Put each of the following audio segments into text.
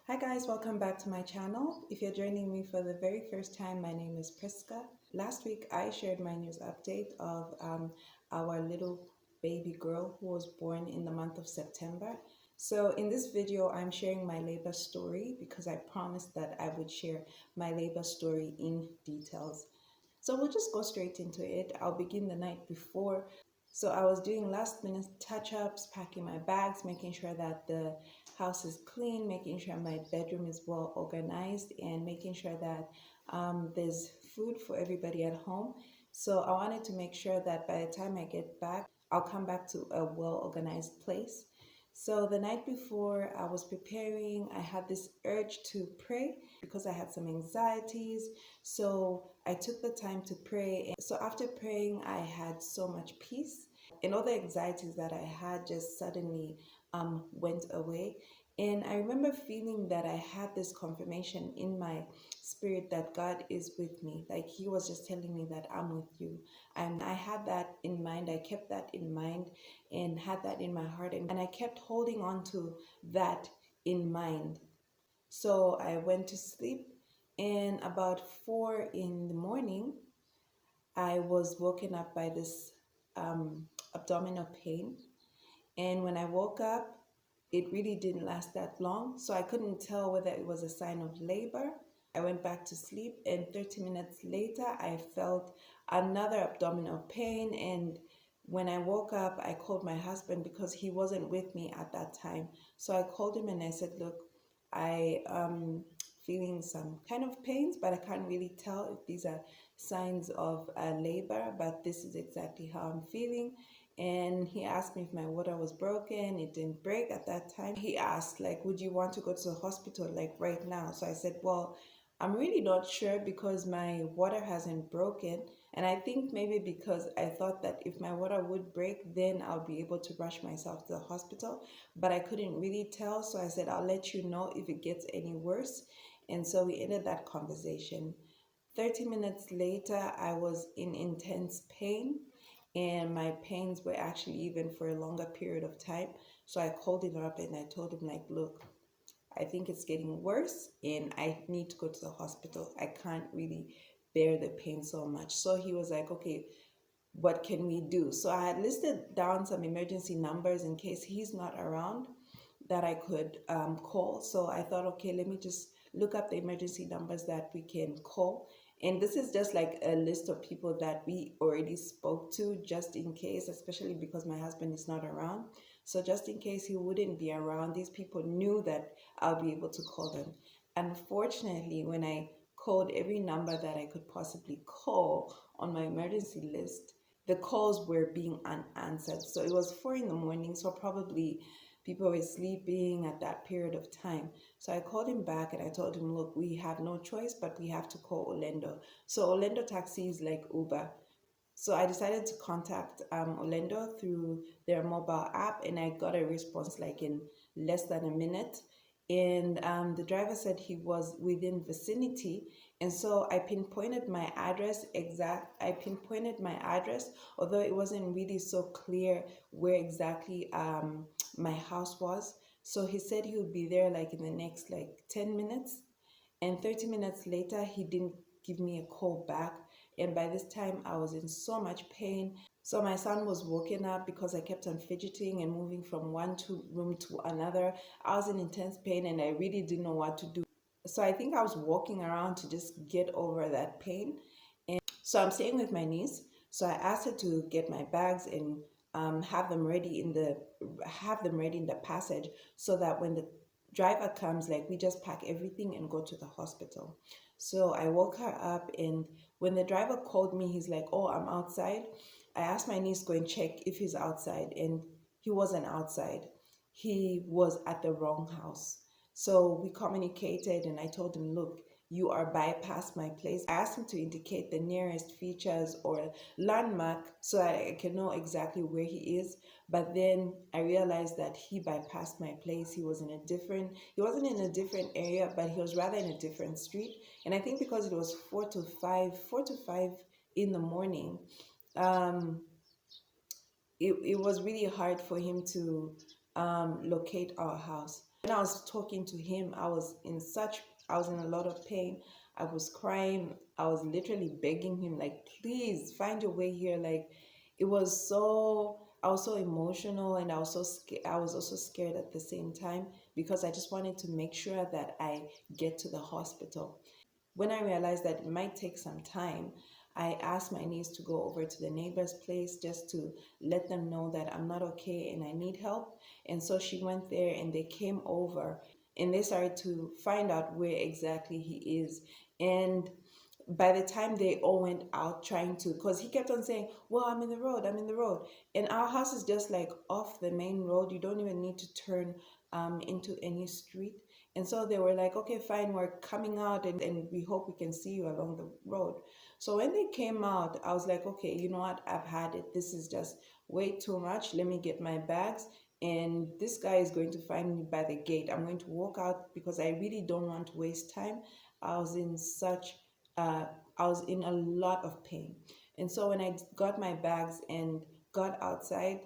Hi guys, welcome back to my channel. If you're joining me for the very first time, my name is Priska. Last week I shared my news update of our little baby girl who was born in the month of September. So in this video, I'm sharing my labor story because I promised that I would share my labor story in details. So we'll just go straight into it. I'll begin the night before. So I was doing last minute touch-ups, packing my bags, making sure that the house is clean, making sure my bedroom is well organized, and making sure that there's food for everybody at home. So I wanted to make sure that by the time I get back, I'll come back to a well organized place. So the night before I was preparing, I had this urge to pray because I had some anxieties. So I took the time to pray. So after praying, I had so much peace, and all the anxieties that I had just suddenly went away. And I remember feeling that I had this confirmation in my spirit that God is with me. Like He was just telling me that I'm with you. And I had that in mind. I kept that in mind and had that in my heart. And I kept holding on to that in mind. So I went to sleep, and about 4 in the morning, I was woken up by this abdominal pain. And when I woke up, it really didn't last that long. So I couldn't tell whether it was a sign of labor. I went back to sleep, and 30 minutes later, I felt another abdominal pain. And when I woke up, I called my husband because he wasn't with me at that time. So I called him and I said, look, I am feeling some kind of pains, but I can't really tell if these are signs of labor, but this is exactly how I'm feeling. And he asked me if my water was broken. It didn't break at that time. He asked, like, would you want to go to the hospital like right now? So I said, well, I'm really not sure because my water hasn't broken. And I think maybe because I thought that if my water would break, then I'll be able to rush myself to the hospital. But I couldn't really tell. So I said, I'll let you know if it gets any worse. And so we ended that conversation. 30 minutes later, I was in intense pain, and my pains were actually even for a longer period of time. So I called him up and I told him, like, look, I think it's getting worse and I need to go to the hospital. I can't really bear the pain so much. So he was like, okay, what can we do? So I had listed down some emergency numbers in case he's not around that I could call. So I thought, okay, let me just look up the emergency numbers that we can call. And this is just like a list of people that we already spoke to just in case, especially because my husband is not around. So just in case he wouldn't be around, these people knew that I'll be able to call them. Unfortunately, when I called every number that I could possibly call on my emergency list, the calls were being unanswered. So it was 4 in the morning, so probably people were sleeping at that period of time. So I called him back and I told him, look, we have no choice, but we have to call Orlando. So Orlando Taxi is like Uber. So I decided to contact Orlando through their mobile app, and I got a response like in less than a minute. And the driver said he was within vicinity, and so I pinpointed my address. I pinpointed my address, although it wasn't really so clear where exactly my house was. So he said he would be there like in the next like 10 minutes. And 30 minutes later, he didn't give me a call back. And by this time, I was in so much pain. So my son was woken up because I kept on fidgeting and moving from one room to another. I was in intense pain and I really didn't know what to do. So I think I was walking around to just get over that pain. And so I'm staying with my niece. So I asked her to get my bags and have them ready in the passage so that when the driver comes, like we just pack everything and go to the hospital. So I woke her up, and when the driver called me, he's like, oh, I'm outside. I asked my niece to go and check if he's outside, and he wasn't outside. He was at the wrong house. So we communicated and I told him, look, you are bypassed my place. I asked him to indicate the nearest features or landmark so I can know exactly where he is. But then I realized that he bypassed my place. He wasn't in a different area, but he was rather in a different street. And I think because it was 4 to 5 in the morning, um, it was really hard for him to locate our house. When I was talking to him, I was in a lot of pain. I was crying. I was literally begging him, like, please find your way here. Like, I was so emotional, and I was so scared. I was also scared at the same time because I just wanted to make sure that I get to the hospital. When I realized that it might take some time, I asked my niece to go over to the neighbor's place just to let them know that I'm not okay and I need help. And so she went there and they came over and they started to find out where exactly he is. And by the time they all went out trying to, because he kept on saying, well, I'm in the road, I'm in the road. And our house is just like off the main road. You don't even need to turn into any street. And so they were like, okay, fine, we're coming out and we hope we can see you along the road. So when they came out, I was like, okay, you know what? I've had it. This is just way too much. Let me get my bags. And this guy is going to find me by the gate. I'm going to walk out because I really don't want to waste time. I was in such, uh, I was in a lot of pain. And so when I got my bags and got outside,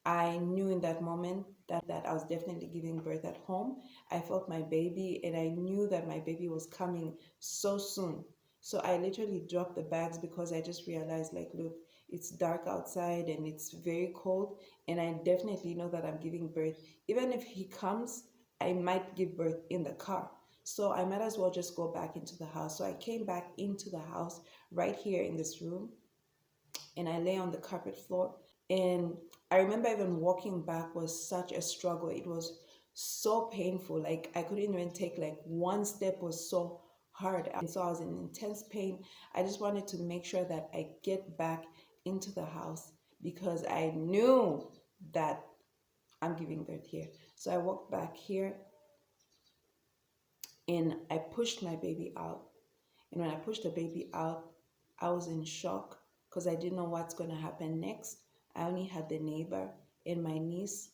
I knew in that moment that I was definitely giving birth at home. I felt my baby and I knew that my baby was coming so soon. So I literally dropped the bags because I just realized, like, look, it's dark outside and it's very cold. And I definitely know that I'm giving birth. Even if he comes, I might give birth in the car. So I might as well just go back into the house. So I came back into the house right here in this room and I lay on the carpet floor. And I remember even walking back was such a struggle. It was so painful. Like I couldn't even take like one step was so hard. And so I was in intense pain. I just wanted to make sure that I get back into the house because I knew that I'm giving birth here. So I walked back here and I pushed my baby out. And when I pushed the baby out, I was in shock because I didn't know what's going to happen next. I only had the neighbor and my niece,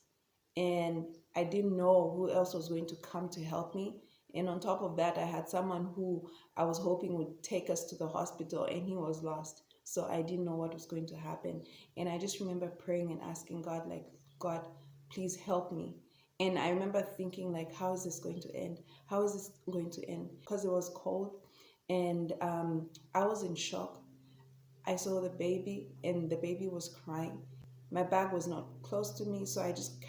and I didn't know who else was going to come to help me. And on top of that, I had someone who I was hoping would take us to the hospital, and he was lost. So I didn't know what was going to happen. And I just remember praying and asking God, like, God, please help me. And I remember thinking, like, how is this going to end? How is this going to end? Because it was cold and I was in shock. I saw the baby and the baby was crying. My bag was not close to me, so I just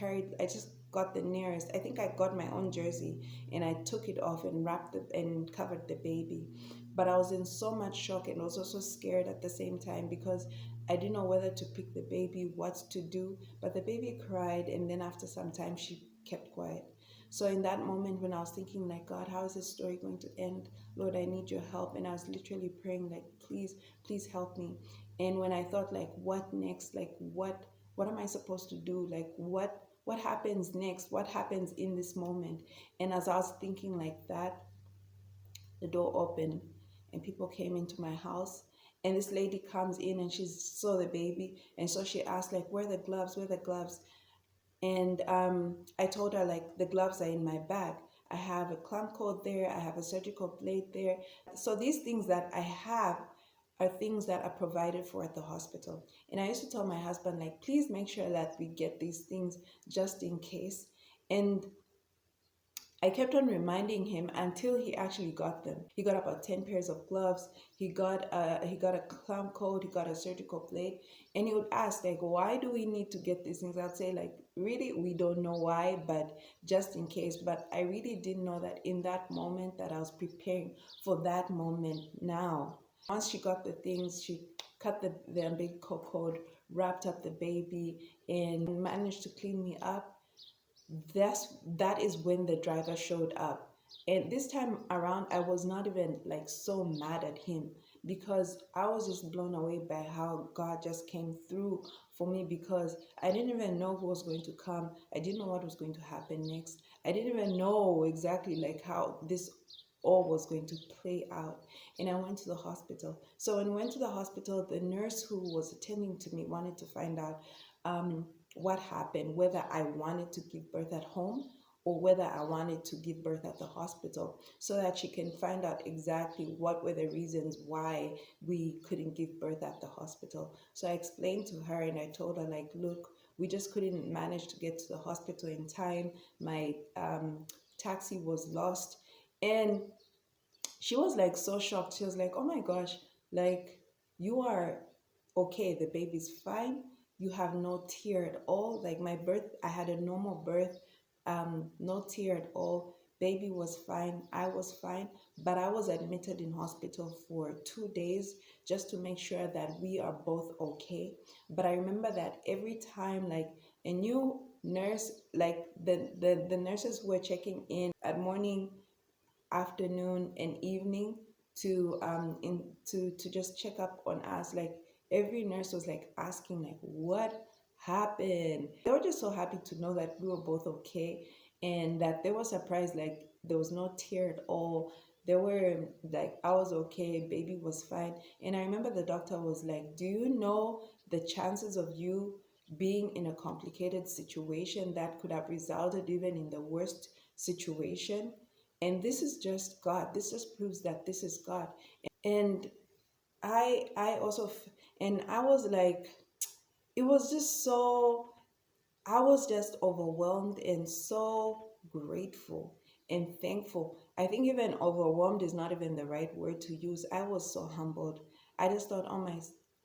got the nearest. I think I got my own jersey and I took it off and wrapped it and covered the baby. But I was in so much shock and also so scared at the same time because I didn't know whether to pick the baby, what to do. But the baby cried, and then after some time, she kept quiet. So in that moment when I was thinking like, God, how is this story going to end? Lord, I need your help. And I was literally praying like, please help me. And when I thought like, what next? Like, what am I supposed to do? Like, what happens next? What happens in this moment? And as I was thinking like that, the door opened and people came into my house. And this lady comes in and she saw the baby. And so she asked like, where are the gloves? Where are the gloves? And I told her like the gloves are in my bag. I have a clamp cord there. I have a surgical blade there. So these things that I have are things that are provided for at the hospital. And I used to tell my husband like, please make sure that we get these things just in case. And I kept on reminding him until he actually got them. He got about 10 pairs of gloves. He got a clamp coat. He got a surgical blade. And he would ask like, why do we need to get these things? I'd say like, really, we don't know why, but just in case. But I really didn't know that in that moment that I was preparing for that moment now. Once she got the things, she cut the umbilical cord, wrapped up the baby, and managed to clean me up. That is when the driver showed up. And this time around I was not even like so mad at him because I was just blown away by how God just came through for me because I didn't even know who was going to come. I didn't know what was going to happen next. I didn't even know exactly like how this all was going to play out. And I went to the hospital. So when I went to the hospital, the nurse who was attending to me wanted to find out what happened, whether I wanted to give birth at home or whether I wanted to give birth at the hospital, so that she can find out exactly what were the reasons why we couldn't give birth at the hospital. So I explained to her and I told her like, look, We just couldn't manage to get to the hospital in time. My taxi was lost. And she was like so shocked. She was like, oh my gosh, like you are okay, the baby's fine, you have no tear at all. Like my birth, I had a normal birth, no tear at all, baby was fine, I was fine. But I was admitted in hospital for 2 days just to make sure that we are both okay. But I remember that every time, like a new nurse, like the nurses who were checking in at morning, afternoon, and evening to just check up on us, like every nurse was like asking like what happened. They were just so happy to know that we were both okay, and that they were surprised like there was no tear at all. They were like, I was okay, baby was fine. And I remember the doctor was like, do you know the chances of you being in a complicated situation that could have resulted even in the worst situation? And this is just God. This just proves that this is God. And I also and I was like, it was just so, I was just overwhelmed and so grateful and thankful. I think even overwhelmed is not even the right word to use. I was so humbled. I just thought, oh my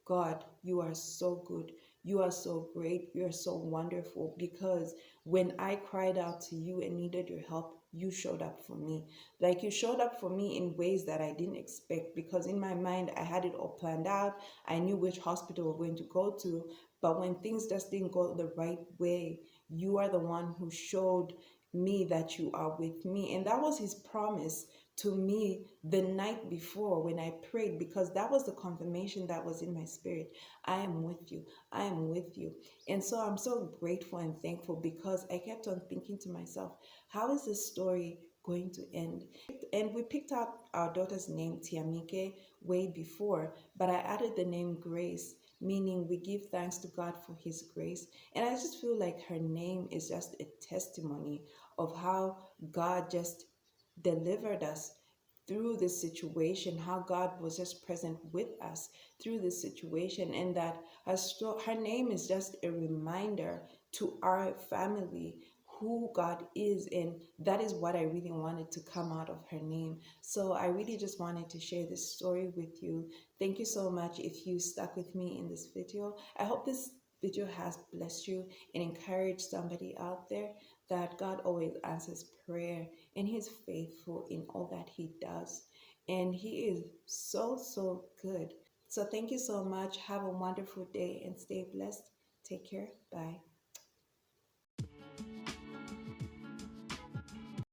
God, you are so good. You are so great. You are so wonderful. Because when I cried out to you and needed your help, you showed up for me. Like you showed up for me in ways that I didn't expect, because in my mind, I had it all planned out. I knew which hospital we're going to go to. But when things just didn't go the right way, you are the one who showed me that you are with me. And that was his promise to me the night before when I prayed, because that was the confirmation that was in my spirit. I am with you. I am with you. And so I'm so grateful and thankful, because I kept on thinking to myself, how is this story going to end? And we picked out our daughter's name, Tiamike, way before, but I added the name Grace, meaning we give thanks to God for his grace. And I just feel like her name is just a testimony of how God just delivered us through this situation, how God was just present with us through this situation, and that her name is just a reminder to our family who God is. And that is what I really wanted to come out of her name. So I really just wanted to share this story with you. Thank you so much if you stuck with me in this video. I hope this video has blessed you and encouraged somebody out there that God always answers prayer, and he's faithful in all that he does. And he is so, so good. So thank you so much. Have a wonderful day and stay blessed. Take care. Bye.